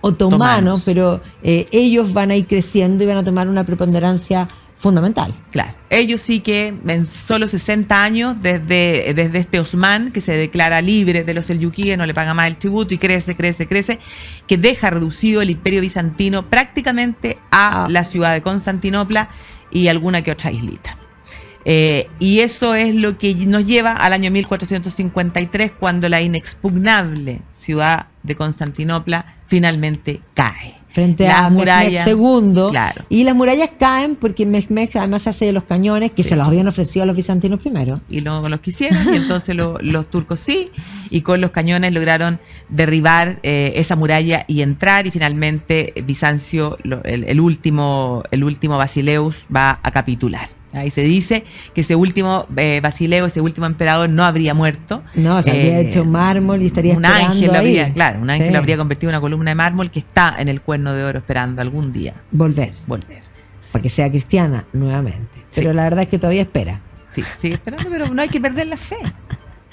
otomanos, pero ellos van a ir creciendo y van a tomar una preponderancia fundamental. Claro, ellos sí que en solo 60 años, desde este Osman, que se declara libre de los selyukíes, no le paga más el tributo y crece, que deja reducido el imperio bizantino prácticamente a la ciudad de Constantinopla y alguna que otra islita. Y eso es lo que nos lleva al año 1453, cuando la inexpugnable ciudad de Constantinopla finalmente cae. Frente Las a murallas, Mehmed II. claro. Y las murallas caen porque Mehmed además se hace de los cañones que se los habían ofrecido a los bizantinos primero. Y no los quisieron, y entonces los turcos sí, y con los cañones lograron derribar esa muralla y entrar, y finalmente Bizancio, el último Basileus, va a capitular. Ahí se dice que ese último Basileo, ese último emperador, no habría muerto. No, se habría hecho mármol y estaría un esperando ángel ahí. un ángel Sí. lo habría convertido en una columna de mármol que está en el cuerno de oro esperando algún día Volver, volver. para que sea cristiana nuevamente. Pero Sí. la verdad es que todavía espera. Sí, sigue esperando, pero no hay que perder la fe.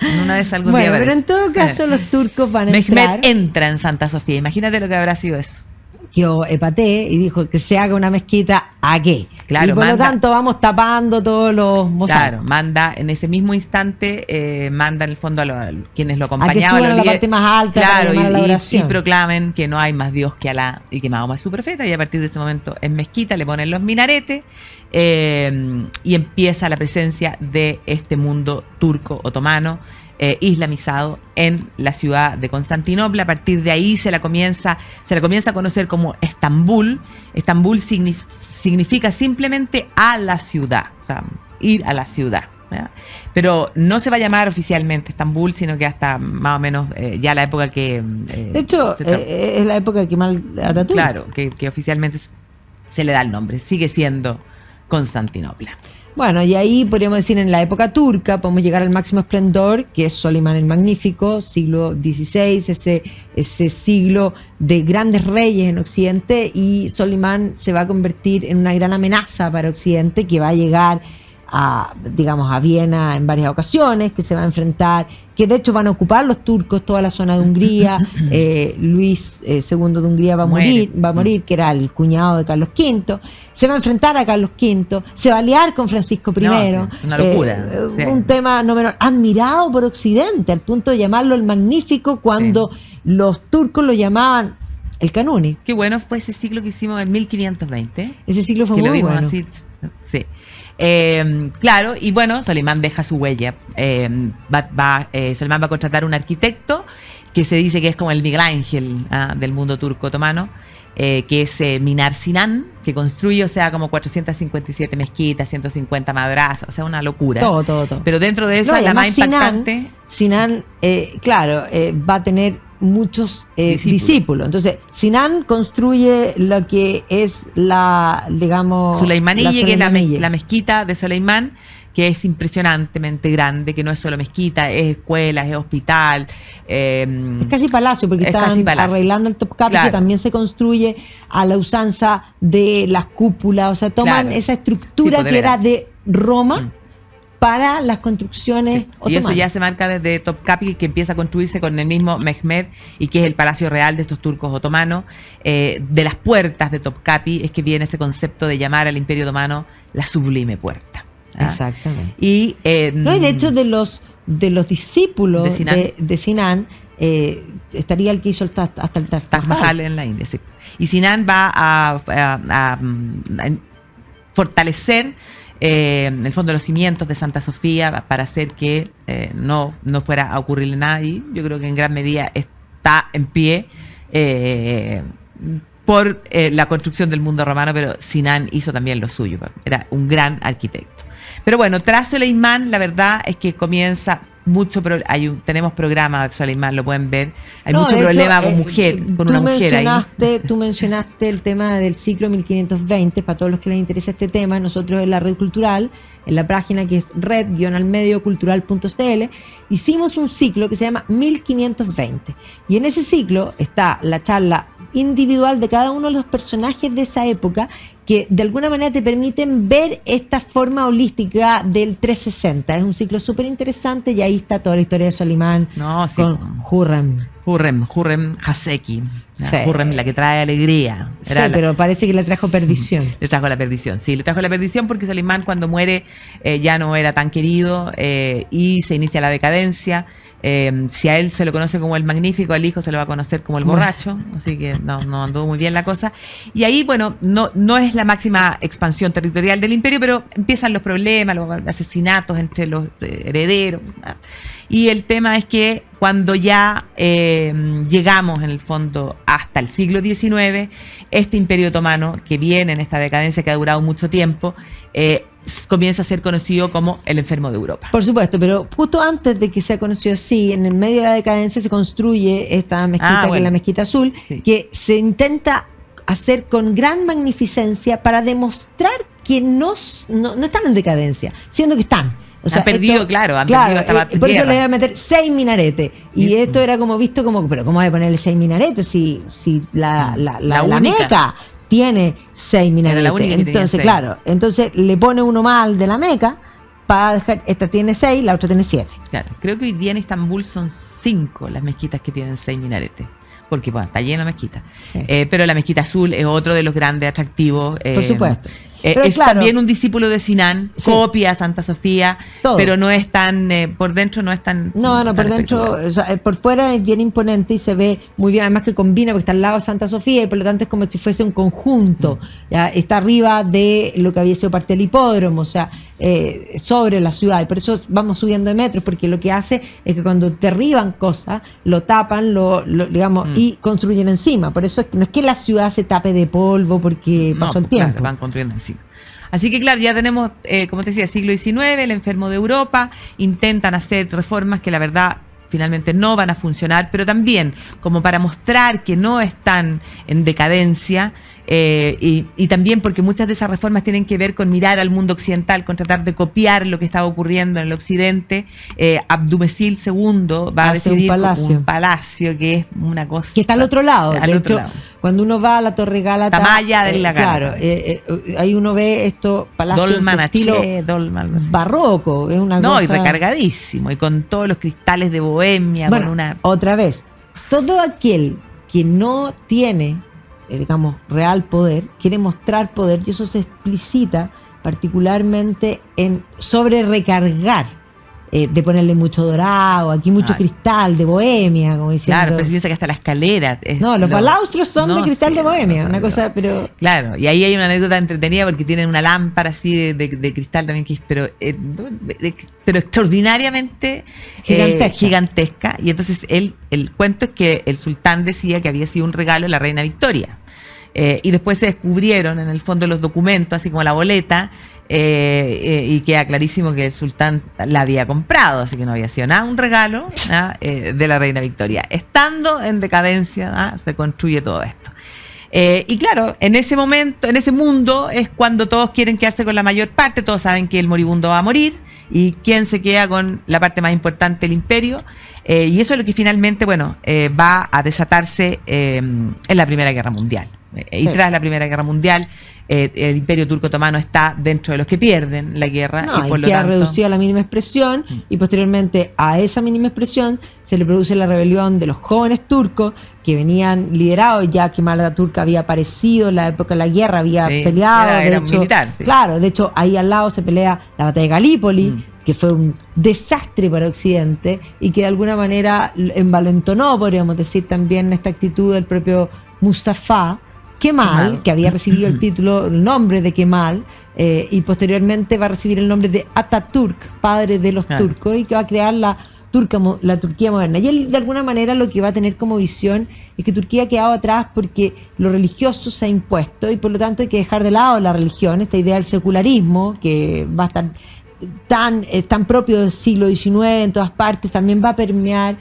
En una vez algún día Bueno, pero aparece. en todo caso los turcos van a Mehmed entrar. entra en Santa Sofía. Imagínate lo que habrá sido eso. Yo epaté y dijo que se haga una mezquita aquí. Claro, y por lo manda- tanto vamos tapando todos los mosaicos. Claro, manda en ese mismo instante, manda en el fondo a quienes lo A que acompañaban. suban a los la líderes, parte más alta para claro, llamar a la y oración. proclamen que no hay más Dios que Alá y que Mahoma es su profeta. Y a partir de ese momento en mezquita le ponen los minaretes, y empieza la presencia de este mundo turco otomano islamizado en la ciudad de Constantinopla. A partir de ahí se la comienza a conocer como Estambul. Estambul significa simplemente a la ciudad, o sea, ir a la ciudad, ¿verdad? Pero no se va a llamar oficialmente Estambul, sino que hasta más o menos ya la época que... De hecho, es la época que mal Atatürk. claro, que oficialmente se le da el nombre. Sigue siendo Constantinopla. Bueno, y ahí podríamos decir en la época turca podemos llegar al máximo esplendor, que es Solimán el Magnífico, siglo XVI, ese siglo de grandes reyes en Occidente, y Solimán se va a convertir en una gran amenaza para Occidente, que va a llegar a, digamos, a Viena en varias ocasiones, que se va a enfrentar, que de hecho van a ocupar los turcos toda la zona de Hungría. Luis II de Hungría va a morir, que era el cuñado de Carlos V. Se va a enfrentar a Carlos V, se va a aliar con Francisco I. No, sí, una locura. Sí. Un tema no menor, admirado por Occidente, al punto de llamarlo el Magnífico, cuando los turcos lo llamaban el Canuni. Qué bueno fue ese siglo que hicimos en 1520. Ese siglo fue que lo muy vimos bueno. así. Sí. Claro, y bueno, Solimán deja su huella. Solimán va a contratar un arquitecto que se dice que es como el Miguel Ángel del mundo turco otomano, que es Minar Sinan, que construye, o sea, como 457 mezquitas, 150 madrazas, o sea, una locura. Todo. Pero dentro de esa, No, la más además impactante... Sinan, claro, va a tener muchos discípulos. Entonces, Sinan construye lo que es la, digamos... Suleimanille, que es Suleimanille. la mezquita de Soleimán, que es impresionantemente grande, que no es solo mezquita, es escuela, es hospital. Es casi palacio, porque es están casi palacio. arreglando el Topkapi, Claro. que también se construye a la usanza de las cúpulas. O sea, toman Claro. esa estructura Sí, pues, de que era veras. de Roma para las construcciones Y otomanas. eso ya se marca desde Topkapi, que empieza a construirse con el mismo Mehmed, y que es el palacio real de estos turcos otomanos. De las puertas de Topkapi es que viene ese concepto de llamar al Imperio Otomano la sublime puerta. Exactamente. Y, No, y de hecho de los discípulos De Sinan. de Sinan, estaría el que hizo hasta el Taj Mahal en la India, sí. Y Sinan va a fortalecer en el fondo los cimientos de Santa Sofía para hacer que no fuera a ocurrirle nada, y yo creo que en gran medida está en pie por la construcción del mundo romano, pero Sinan hizo también lo suyo, era un gran arquitecto. Pero bueno, tras Soleimán, la verdad es que comienza tenemos programas, Soleimán, lo pueden ver, hay No, mucho de hecho, problema con una mujer ahí. Tú mencionaste el tema del ciclo 1520, para todos los que les interesa este tema. Nosotros en la Red Cultural, en la página que es red-almediocultural.cl, hicimos un ciclo que se llama 1520, y en ese ciclo está la charla individual de cada uno de los personajes de esa época, que de alguna manera te permiten ver esta forma holística del 360. Es un ciclo súper interesante, y ahí está toda la historia de Solimán con Hurrem Haseki. Sí. Hurrem, la que trae alegría. Pero parece que le trajo perdición. Le trajo la perdición, sí, le trajo la perdición porque Solimán, cuando muere, ya no era tan querido, y se inicia la decadencia. Si a él se lo conoce como el magnífico, al hijo se lo va a conocer como el borracho, así que no anduvo muy bien la cosa. Y ahí, bueno, no es la máxima expansión territorial del imperio, pero empiezan los problemas, los asesinatos entre los herederos. Y el tema es que cuando ya llegamos, en el fondo, hasta el siglo XIX, este imperio otomano, que viene en esta decadencia que ha durado mucho tiempo, comienza a ser conocido como el enfermo de Europa. Por supuesto, pero justo antes de que sea conocido así, en el medio de la decadencia se construye esta mezquita, que es la Mezquita Azul, que se intenta hacer con gran magnificencia para demostrar que no están en decadencia, siendo que están. O sea, han perdido esta por eso le iba a meter 6 minaretes. Y esto era como visto como, pero ¿cómo voy a ponerle 6 minaretes si la Meca tiene 6 minaretes? Entonces, claro, entonces le pone uno mal de la Meca para dejar, esta tiene 6, la otra tiene 7. Claro, creo que hoy día en Estambul son 5 las mezquitas que tienen 6 minaretes. Porque bueno, está llena de mezquita. Sí. Pero la Mezquita Azul es otro de los grandes atractivos. Por supuesto. Es también un discípulo de Sinan, copia Santa Sofía, todo. Pero no es tan, por dentro no es tan... No, por dentro, o sea, por fuera es bien imponente y se ve muy bien, además que combina porque está al lado de Santa Sofía y por lo tanto es como si fuese un conjunto, ¿ya? Está arriba de lo que había sido parte del hipódromo, o sea, sobre la ciudad, y por eso vamos subiendo de metros, porque lo que hace es que cuando derriban cosas, lo tapan, digamos, y construyen encima. Por eso no es que la ciudad se tape de polvo porque pasó el tiempo. Claro, van construyendo encima. Así que claro, ya tenemos, como te decía, siglo XIX, el enfermo de Europa, intentan hacer reformas que la verdad finalmente no van a funcionar, pero también como para mostrar que no están en decadencia, y también porque muchas de esas reformas tienen que ver con mirar al mundo occidental, con tratar de copiar lo que estaba ocurriendo en el occidente. Abdumecil II va a decidir un palacio que es una cosa... Que está al otro lado. De hecho, cuando uno va a la Torre Gálata... Tamaya de la Gálata. Claro, ahí uno ve estos palacios de estilo barroco. Es una cosa... y recargadísimo, y con todos los cristales de Bohemia. Bueno, con una... otra vez, todo aquel que no tiene, digamos, real poder, quiere mostrar poder, y eso se explicita particularmente en sobre recargar, de ponerle mucho dorado, aquí mucho cristal de Bohemia, como diciendo. Claro, pero se piensa que hasta la escalera los balaustros son de cristal de Bohemia, una cosa, pero... Claro, y ahí hay una anécdota entretenida porque tienen una lámpara así de cristal también, que es pero extraordinariamente gigantesca. Y entonces el cuento es que el sultán decía que había sido un regalo de la reina Victoria. Y después se descubrieron en el fondo los documentos, así como la boleta, y queda clarísimo que el sultán la había comprado, así que no había sido nada un regalo de la reina Victoria. Estando en decadencia, se construye todo esto. Y claro, en ese momento, en ese mundo, es cuando todos quieren quedarse con la mayor parte, todos saben que el moribundo va a morir, y quién se queda con la parte más importante del imperio. Y eso es lo que finalmente, va a desatarse en la Primera Guerra Mundial. Y tras la Primera Guerra Mundial, el Imperio Turco Otomano está dentro de los que pierden la guerra. Y por lo tanto, reducido a la mínima expresión, y posteriormente a esa mínima expresión se le produce la rebelión de los jóvenes turcos que venían liderados. Ya Kemal Atatürk había aparecido en la época de la guerra, había peleado. Era un militar. Sí. Claro, de hecho, ahí al lado se pelea la batalla de Galípoli, que fue un desastre para Occidente y que de alguna manera envalentonó, podríamos decir, también esta actitud del propio Mustafa Kemal, que había recibido el nombre de Kemal, y posteriormente va a recibir el nombre de Atatürk, padre de los turcos, y que va a crear la Turquía moderna. Y él, de alguna manera, lo que va a tener como visión es que Turquía ha quedado atrás porque lo religioso se ha impuesto, y por lo tanto hay que dejar de lado la religión, esta idea del secularismo que va a estar tan propio del siglo XIX en todas partes, también va a permear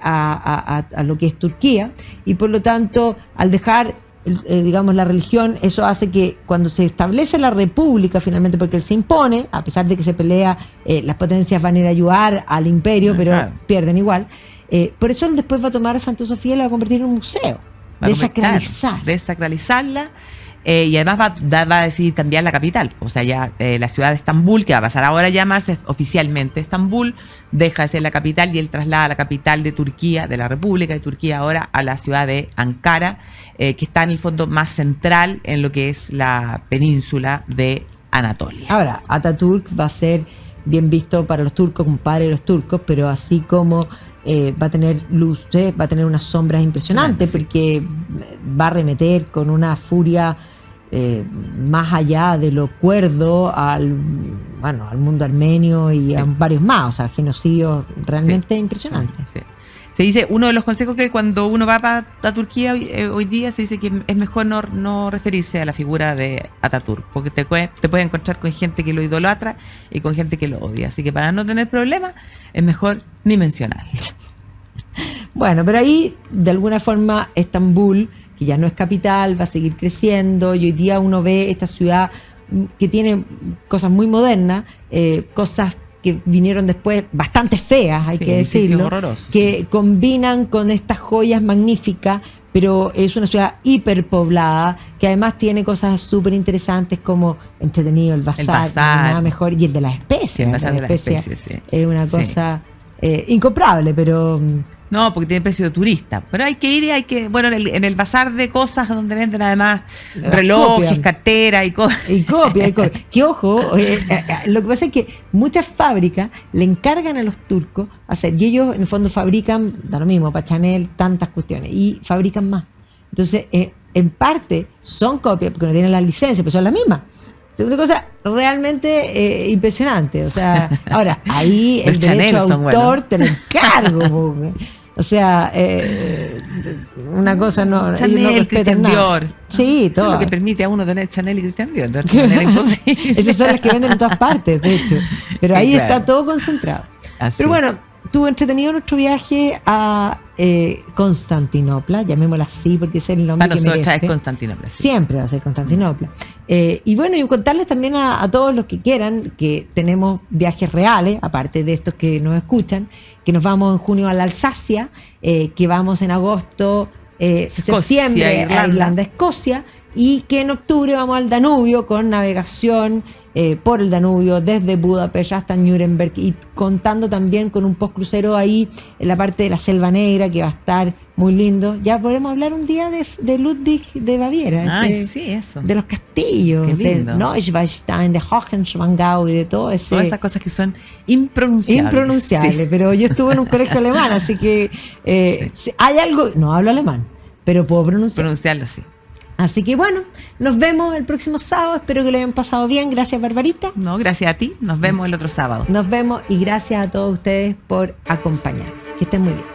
a lo que es Turquía, y por lo tanto, al dejar digamos la religión, eso hace que cuando se establece la república finalmente, porque él se impone, a pesar de que se pelea, las potencias van a ir a ayudar al imperio, pero claro, pierden igual. Por eso él después va a tomar a Santa Sofía y la va a convertir en un museo, desacralizarla. Y además va a decidir cambiar la capital. O sea, ya la ciudad de Estambul, que va a pasar ahora a llamarse oficialmente Estambul, deja de ser la capital y él traslada la capital de Turquía, de la República de Turquía, ahora a la ciudad de Ankara, que está en el fondo más central en lo que es la península de Anatolia. Ahora, Ataturk va a ser bien visto para los turcos, como padre de los turcos, pero así como va a tener luces, va a tener unas sombras impresionantes, sí, porque va a arremeter con una furia más allá de lo cuerdo al mundo armenio y a varios más, o sea, genocidios realmente impresionantes. Sí. Se dice, uno de los consejos que cuando uno va a Turquía hoy día, se dice que es mejor no referirse a la figura de Ataturk, porque te puedes encontrar con gente que lo idolatra y con gente que lo odia. Así que para no tener problemas, es mejor ni mencionar. Bueno, pero ahí, de alguna forma, Estambul, que ya no es capital, va a seguir creciendo, y hoy día uno ve esta ciudad que tiene cosas muy modernas, cosas que vinieron después bastante feas, hay que decirlo, que combinan con estas joyas magníficas, pero es una ciudad hiperpoblada, que además tiene cosas súper interesantes como entretenido, el bazar, nada mejor, y el de las especies. El bazar de las especies, sí. Es una cosa incomparable, pero... No, porque tiene precio de turista. Pero hay que ir y bueno, en el bazar de cosas donde venden además relojes, carteras y cosas. Y copia. Que ojo, lo que pasa es que muchas fábricas le encargan a los turcos hacer, y ellos en el fondo fabrican, da lo mismo, para Chanel, tantas cuestiones, y fabrican más. Entonces, en parte son copias, porque no tienen las licencias, pero son las mismas. Es una cosa realmente impresionante. O sea, ahora, ahí el derecho de autor te lo encargo. O sea, una cosa no... Chanel, no Christian Dior. Sí, todo. Eso es lo que permite a uno tener Chanel y Christian Dior. De otra manera imposible. Esas son las que venden en todas partes, de hecho. Pero ahí está todo concentrado. Así. Pero bueno, estuvo entretenido nuestro viaje a Constantinopla, llamémosla así porque es el nombre para que nosotros merece. Es Constantinopla. Sí. Siempre va a ser Constantinopla. Y bueno, y contarles también a todos los que quieran que tenemos viajes reales, aparte de estos que nos escuchan, que nos vamos en junio a la Alsacia, que vamos en agosto, septiembre a Irlanda, Escocia, y que en octubre vamos al Danubio con navegación por el Danubio desde Budapest hasta Nuremberg, y contando también con un postcrucero ahí en la parte de la Selva Negra, que va a estar muy lindo. Ya podremos hablar un día de Ludwig de Baviera, sí, eso. De los castillos, de Neuschwanstein, de Hohenschwangau y de todo ese... Todas esas cosas que son impronunciables. Sí. Pero yo estuve en un colegio alemán, así que hay algo... No hablo alemán, pero puedo pronunciarlo, sí. Así que bueno, nos vemos el próximo sábado. Espero que lo hayan pasado bien. Gracias, Barbarita. No, gracias a ti. Nos vemos el otro sábado. Nos vemos y gracias a todos ustedes por acompañar. Que estén muy bien.